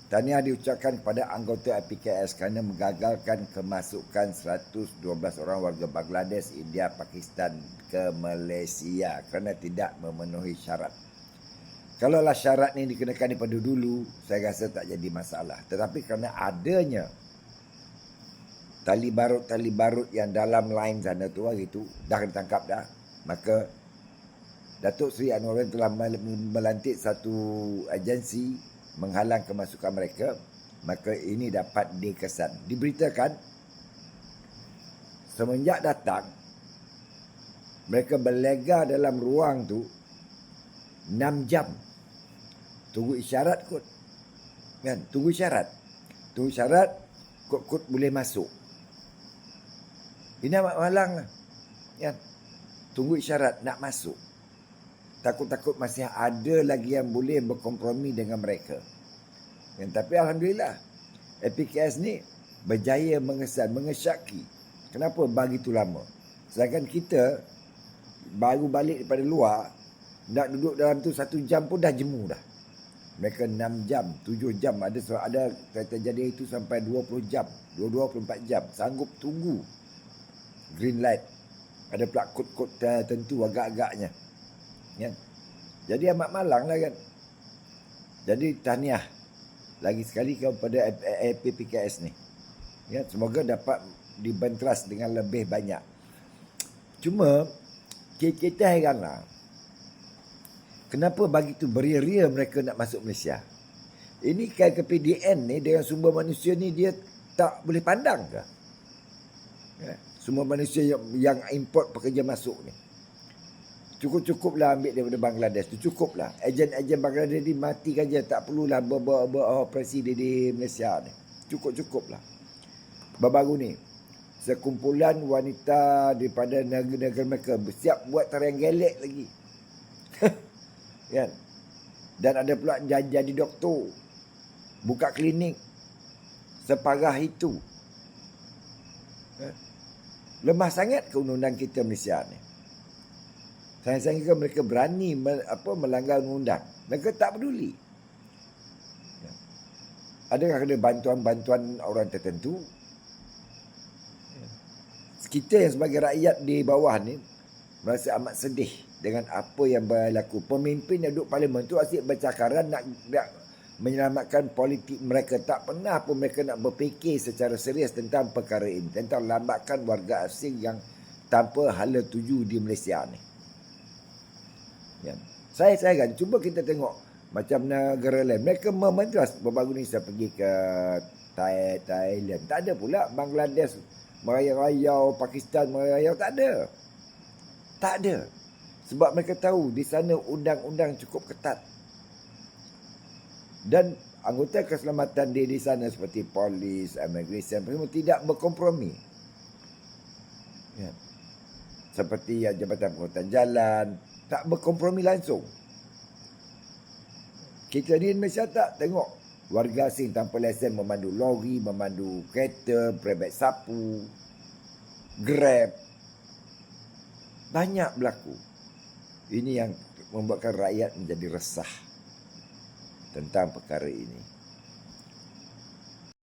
Tahniah diucapkan kepada anggota APKS kerana menggagalkan kemasukan 112 orang warga Bangladesh, India, Pakistan ke Malaysia kerana tidak memenuhi syarat. Kalaulah syarat ni dikenakan daripada dulu, saya rasa tak jadi masalah. Tetapi kerana adanya tali barut yang dalam line sana tu hari tu dah kena tangkap dah, maka Datuk Seri Anwarin telah melantik satu agensi menghalang kemasukan mereka, maka ini dapat dikesan. Diberitakan semenjak datang mereka berlega dalam ruang tu 6 jam. Tunggu isyarat kot. Kan? Tunggu isyarat kot boleh masuk. Ini amat malang lah. Kan? Tunggu isyarat nak masuk. Takut-takut masih ada lagi yang boleh berkompromi dengan mereka. Tapi Alhamdulillah, APKS ni berjaya mengesyaki. Kenapa begitu lama? Sedangkan kita baru balik daripada luar, nak duduk dalam tu 1 jam pun dah jemu dah. Mereka 6 jam, 7 jam, ada terjadi itu sampai 20 jam, 24 jam. Sanggup tunggu green light. Ada pula kod-kod tertentu agak-agaknya. Kan? Jadi amat malang lah kan. Jadi tahniah lagi sekali kepada APKS ni. Ya, semoga dapat dibenteras dengan lebih banyak. Cuma kita heranlah, kenapa begitu beria-ria mereka nak masuk Malaysia? Ini KPDN ni dengan sumber manusia ni dia tak boleh pandang ke? Ya, sumber manusia yang import pekerja masuk ni. Cukup-cukuplah ambil daripada Bangladesh tu, cukuplah. Ejen-ejen Bangladesh ni matikan je, tak perlulah beroperasi di Malaysia ni. Cukup-cukuplah. Baru-baru ni, sekumpulan wanita daripada negara mereka bersiap buat tarian gelek lagi. Kan? Dan ada pula jadi doktor, buka klinik separah itu. Lemah sangat ke undang-undang kita Malaysia ni. Saya kira mereka berani melanggar undang. Mereka tak peduli. Adakah ada bantuan-bantuan orang tertentu? Kita yang sebagai rakyat di bawah ni merasa amat sedih dengan apa yang berlaku. Pemimpin yang duduk parlimen tu asyik bercakaran nak menyelamatkan politik mereka. Tak pernah pun mereka nak berfikir secara serius tentang perkara ini. Tentang lambatkan warga asing yang tanpa hala tuju di Malaysia ni. Ya. Saya kan cuba kita tengok macam negara lain. Mereka memadras. Baru ni saya pergi ke Thailand. Tak ada pula Bangladesh merayau-rayau, Pakistan merayau. Tak ada. Tak ada. Sebab mereka tahu di sana undang-undang cukup ketat. Dan anggota keselamatan di sana seperti polis, immigration, mereka tidak berkompromi. Ya. Seperti Jabatan Pengurutan Jalan, tak berkompromi langsung. Kita di Malaysia tak tengok warga asing tanpa lesen memandu lori, memandu kereta, private sapu, Grab. Banyak berlaku. Ini yang membuatkan rakyat menjadi resah tentang perkara ini.